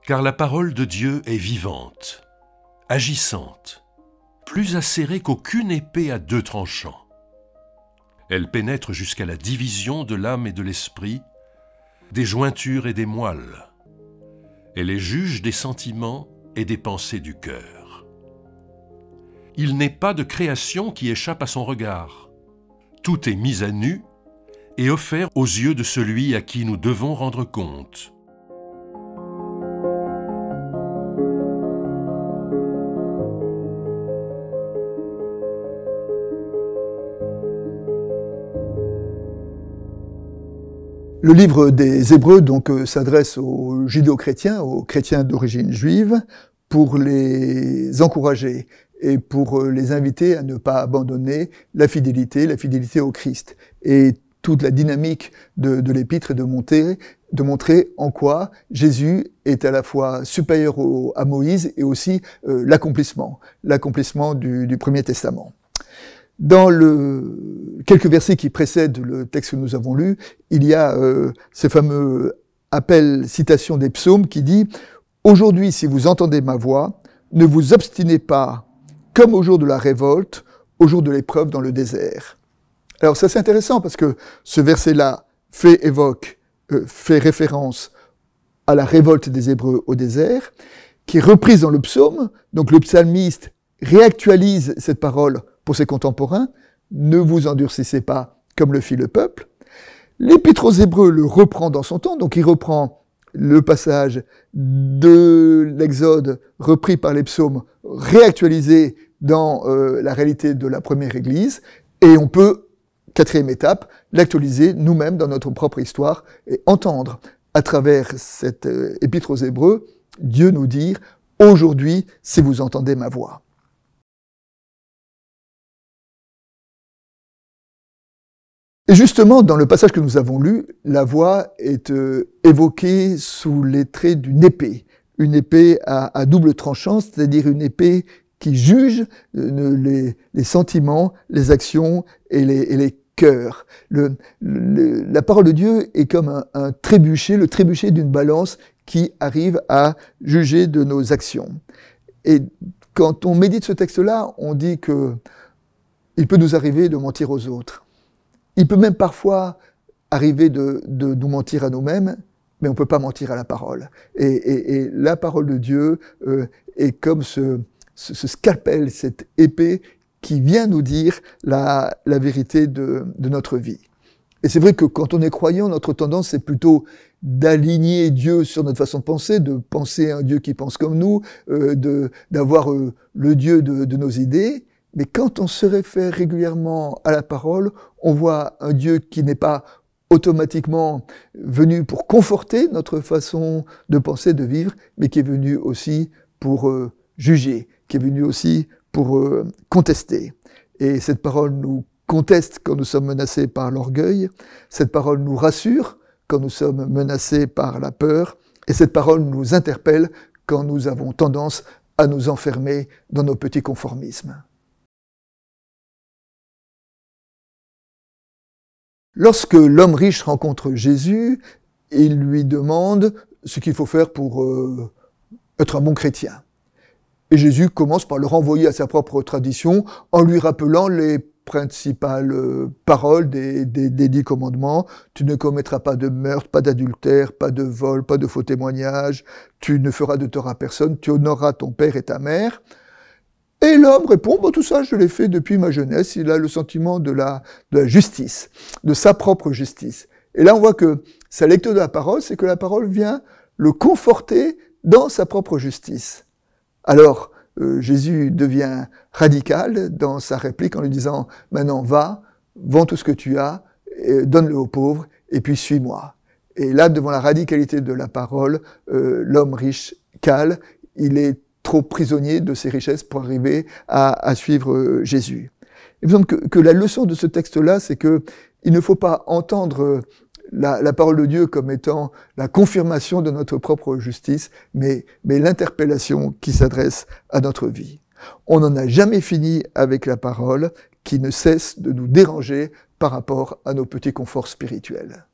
Car la parole de Dieu est vivante, agissante, plus acérée qu'aucune épée à deux tranchants. Elle pénètre jusqu'à la division de l'âme et de l'esprit, des jointures et des moelles. Elle est juge des sentiments et des pensées du cœur. Il n'est pas de création qui échappe à son regard. Tout est mis à nu et offert aux yeux de celui à qui nous devons rendre compte. Le livre des Hébreux donc s'adresse aux judéo-chrétiens, aux chrétiens d'origine juive, pour les encourager et pour les inviter à ne pas abandonner la fidélité au Christ. Et toute la dynamique de l'épître est de montrer en quoi Jésus est à la fois supérieur à Moïse et aussi l'accomplissement du Premier Testament. Dans quelques versets qui précèdent le texte que nous avons lu, il y a ce fameux appel, citation des psaumes qui dit « Aujourd'hui, si vous entendez ma voix, ne vous obstinez pas comme au jour de la révolte, au jour de l'épreuve dans le désert. » Alors ça c'est intéressant parce que ce verset-là fait référence à la révolte des Hébreux au désert, qui est reprise dans le psaume. Donc le psalmiste réactualise cette parole pour ses contemporains, ne vous endurcissez pas comme le fit le peuple. L'Épître aux Hébreux le reprend dans son temps, donc il reprend le passage de l'Exode repris par les psaumes, réactualisé dans la réalité de la première Église, et on peut, quatrième étape, l'actualiser nous-mêmes dans notre propre histoire et entendre à travers cette Épître aux Hébreux, Dieu nous dire « Aujourd'hui, si vous entendez ma voix ». Et justement, dans le passage que nous avons lu, la voix est évoquée sous les traits d'une épée à double tranchant, c'est-à-dire une épée qui juge les sentiments, les actions et les cœurs. La parole de Dieu est comme un trébuchet, le trébuchet d'une balance qui arrive à juger de nos actions. Et quand on médite ce texte-là, on dit que il peut nous arriver de mentir aux autres. Il peut même parfois arriver de nous mentir à nous-mêmes, mais on ne peut pas mentir à la parole. Et la parole de Dieu est comme ce scalpel, cette épée qui vient nous dire la vérité de notre vie. Et c'est vrai que quand on est croyant, notre tendance c'est plutôt d'aligner Dieu sur notre façon de penser à un Dieu qui pense comme nous, d'avoir le Dieu de nos idées. Mais quand on se réfère régulièrement à la parole, on voit un Dieu qui n'est pas automatiquement venu pour conforter notre façon de penser, de vivre, mais qui est venu aussi pour juger, qui est venu aussi pour contester. Et cette parole nous conteste quand nous sommes menacés par l'orgueil, cette parole nous rassure quand nous sommes menacés par la peur, et cette parole nous interpelle quand nous avons tendance à nous enfermer dans nos petits conformismes. Lorsque l'homme riche rencontre Jésus, il lui demande ce qu'il faut faire pour être un bon chrétien. Et Jésus commence par le renvoyer à sa propre tradition en lui rappelant les principales paroles des 10 commandements. Tu ne commettras pas de meurtre, pas d'adultère, pas de vol, pas de faux témoignage, tu ne feras de tort à personne, tu honoreras ton père et ta mère. Et l'homme répond, bon, tout ça, je l'ai fait depuis ma jeunesse. Il a le sentiment de la justice, de sa propre justice. Et là, on voit que sa lecture de la parole, c'est que la parole vient le conforter dans sa propre justice. Alors, Jésus devient radical dans sa réplique en lui disant, maintenant, va, vends tout ce que tu as, donne-le aux pauvres, et puis suis-moi. Et là, devant la radicalité de la parole, l'homme riche cale, il est trop prisonnier de ses richesses pour arriver à suivre Jésus. Il me semble que la leçon de ce texte-là, c'est que il ne faut pas entendre la parole de Dieu comme étant la confirmation de notre propre justice, mais l'interpellation qui s'adresse à notre vie. On n'en a jamais fini avec la parole qui ne cesse de nous déranger par rapport à nos petits conforts spirituels.